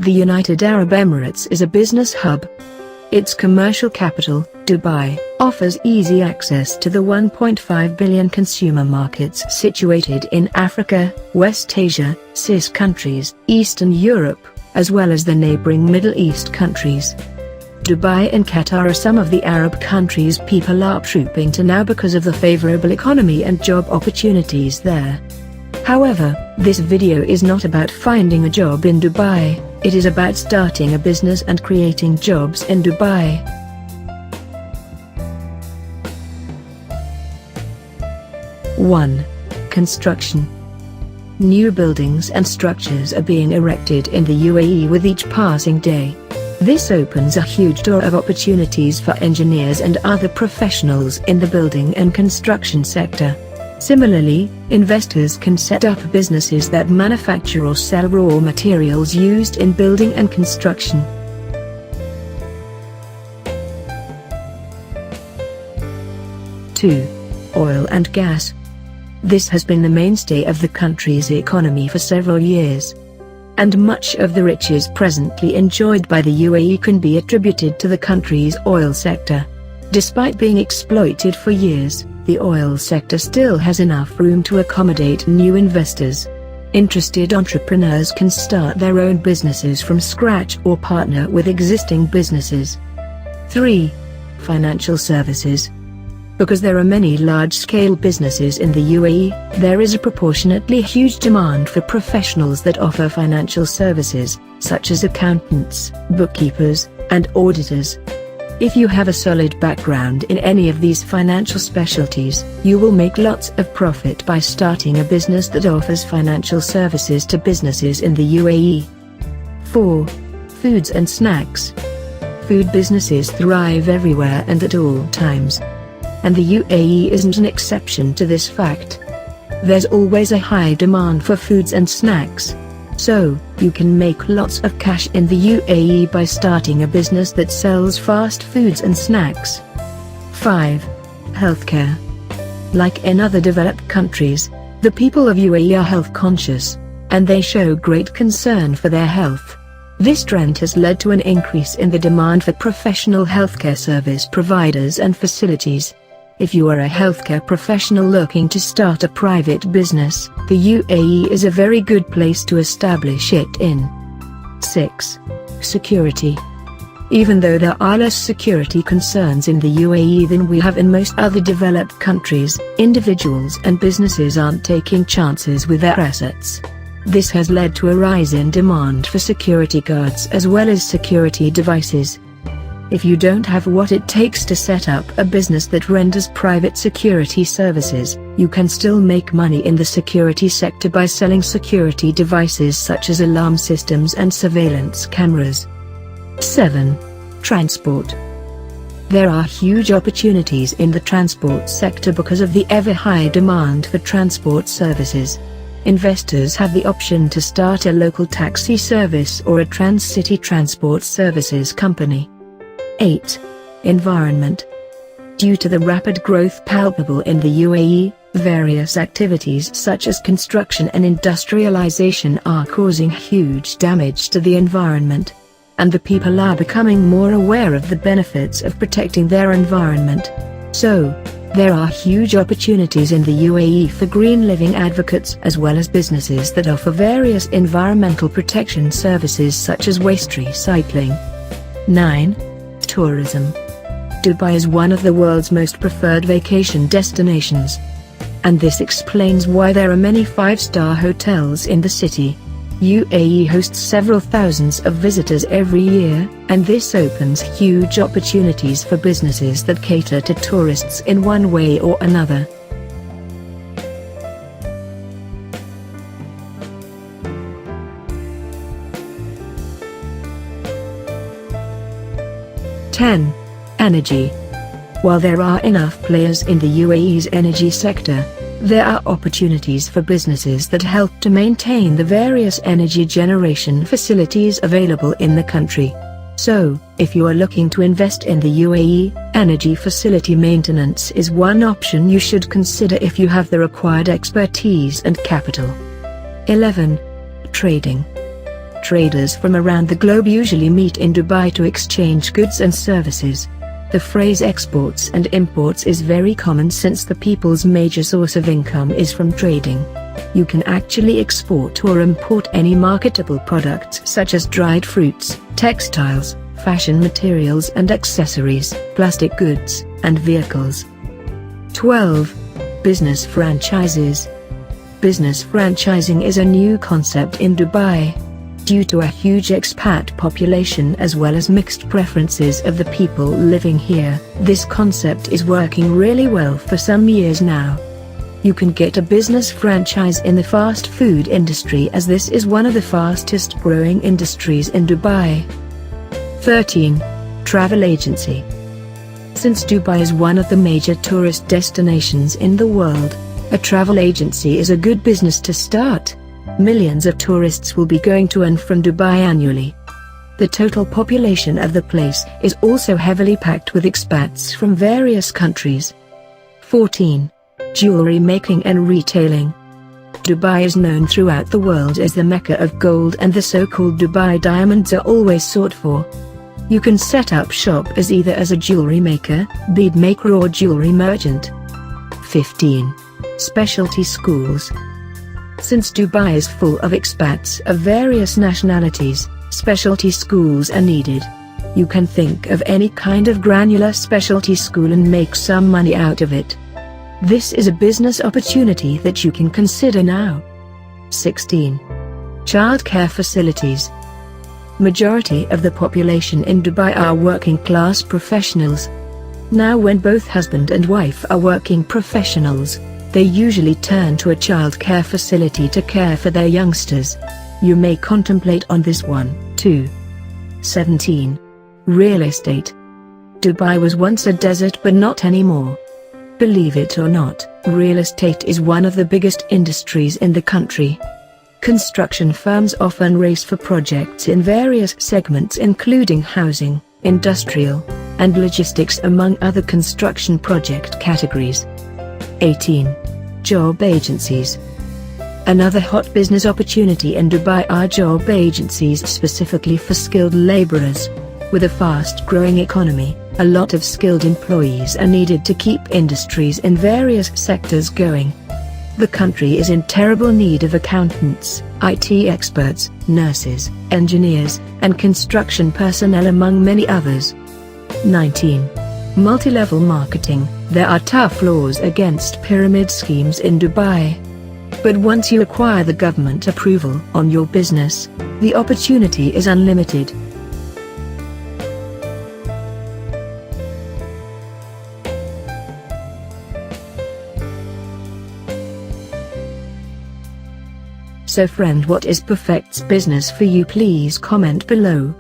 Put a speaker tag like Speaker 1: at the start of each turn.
Speaker 1: The United Arab Emirates is a business hub. Its commercial capital, Dubai, offers easy access to the 1.5 billion consumer markets situated in Africa, West Asia, CIS countries, Eastern Europe, as well as the neighboring Middle East countries. Dubai and Qatar are some of the Arab countries people are trooping to now because of the favorable economy and job opportunities there. However, this video is not about finding a job in Dubai, it is about starting a business and creating jobs in Dubai. One. Construction. New buildings and structures are being erected in the UAE with each passing day. This opens a huge door of opportunities for engineers and other professionals in the building and construction sector. Similarly, investors can set up businesses that manufacture or sell raw materials used in building and construction. Two. Oil and gas. This has been the mainstay of the country's economy for several years. And much of the riches presently enjoyed by the UAE can be attributed to the country's oil sector. Despite being exploited for years, the oil sector still has enough room to accommodate new investors. Interested entrepreneurs can start their own businesses from scratch or partner with existing businesses. 3. Financial services. Because there are many large-scale businesses in the UAE, there is a proportionately huge demand for professionals that offer financial services, such as accountants, bookkeepers, and auditors. If you have a solid background in any of these financial specialties, you will make lots of profit by starting a business that offers financial services to businesses in the UAE. 4. Foods and snacks. Food businesses thrive everywhere and at all times. And the UAE isn't an exception to this fact. There's always a high demand for foods and snacks. So, you can make lots of cash in the UAE by starting a business that sells fast foods and snacks. 5. Healthcare. Like in other developed countries, the people of UAE are health conscious, and they show great concern for their health. This trend has led to an increase in the demand for professional healthcare service providers and facilities. If you are a healthcare professional looking to start a private business, the UAE is a very good place to establish it in. 6. Security. Even though there are less security concerns in the UAE than we have in most other developed countries, individuals and businesses aren't taking chances with their assets. This has led to a rise in demand for security guards as well as security devices. If you don't have what it takes to set up a business that renders private security services, you can still make money in the security sector by selling security devices such as alarm systems and surveillance cameras. 7. Transport. There are huge opportunities in the transport sector because of the ever-high demand for transport services. Investors have the option to start a local taxi service or a trans-city transport services company. 8. Environment. Due to the rapid growth palpable in the UAE, various activities such as construction and industrialization are causing huge damage to the environment. And the people are becoming more aware of the benefits of protecting their environment. So, there are huge opportunities in the UAE for green living advocates as well as businesses that offer various environmental protection services such as waste recycling. 9. Tourism. Dubai is one of the world's most preferred vacation destinations. And this explains why there are many 5-star hotels in the city. UAE hosts several thousands of visitors every year, and this opens huge opportunities for businesses that cater to tourists in one way or another. Energy. While there are enough players in the UAE's energy sector, there are opportunities for businesses that help to maintain the various energy generation facilities available in the country. So, if you are looking to invest in the UAE, energy facility maintenance is one option you should consider if you have the required expertise and capital. 11. Trading. traders from around the globe usually meet in Dubai to exchange goods and services. The phrase exports and imports is very common since the people's major source of income is from trading. You can actually export or import any marketable products such as dried fruits, textiles, fashion materials and accessories, plastic goods, and vehicles. 12. Business franchises. Business franchising is a new concept in Dubai. Due to a huge expat population as well as mixed preferences of the people living here, this concept is working really well for some years now. You can get a business franchise in the fast food industry as this is one of the fastest growing industries in Dubai. 13. Travel agency. Since Dubai is one of the major tourist destinations in the world, a travel agency is a good business to start. Millions of tourists will be going to and from Dubai annually. The total population of the place is also heavily packed with expats from various countries. 14. Jewelry making and retailing. Dubai is known throughout the world as the Mecca of gold and the so-called Dubai diamonds are always sought for. You can set up shop as either as a jewelry maker, bead maker or jewelry merchant. 15. Specialty schools. Since Dubai is full of expats of various nationalities, specialty schools are needed. You can think of any kind of granular specialty school and make some money out of it. This is a business opportunity that you can consider now. 16. Childcare facilities. Majority of the population in Dubai are working class professionals. Now when both husband and wife are working professionals, they usually turn to a childcare facility to care for their youngsters. You may contemplate on this one, too. 17. Real estate. Dubai was once a desert but not anymore. Believe it or not, real estate is one of the biggest industries in the country. Construction firms often race for projects in various segments including housing, industrial, and logistics among other construction project categories. 18. Job agencies. Another hot business opportunity in Dubai are job agencies specifically for skilled laborers. With a fast-growing economy, a lot of skilled employees are needed to keep industries in various sectors going. The country is in terrible need of accountants, IT experts, nurses, engineers, and construction personnel among many others. 19. Multi-level marketing. There are tough laws against pyramid schemes in Dubai. But once you acquire the government approval on your business, the opportunity is unlimited. So friend, what is perfect business for you? Please comment below.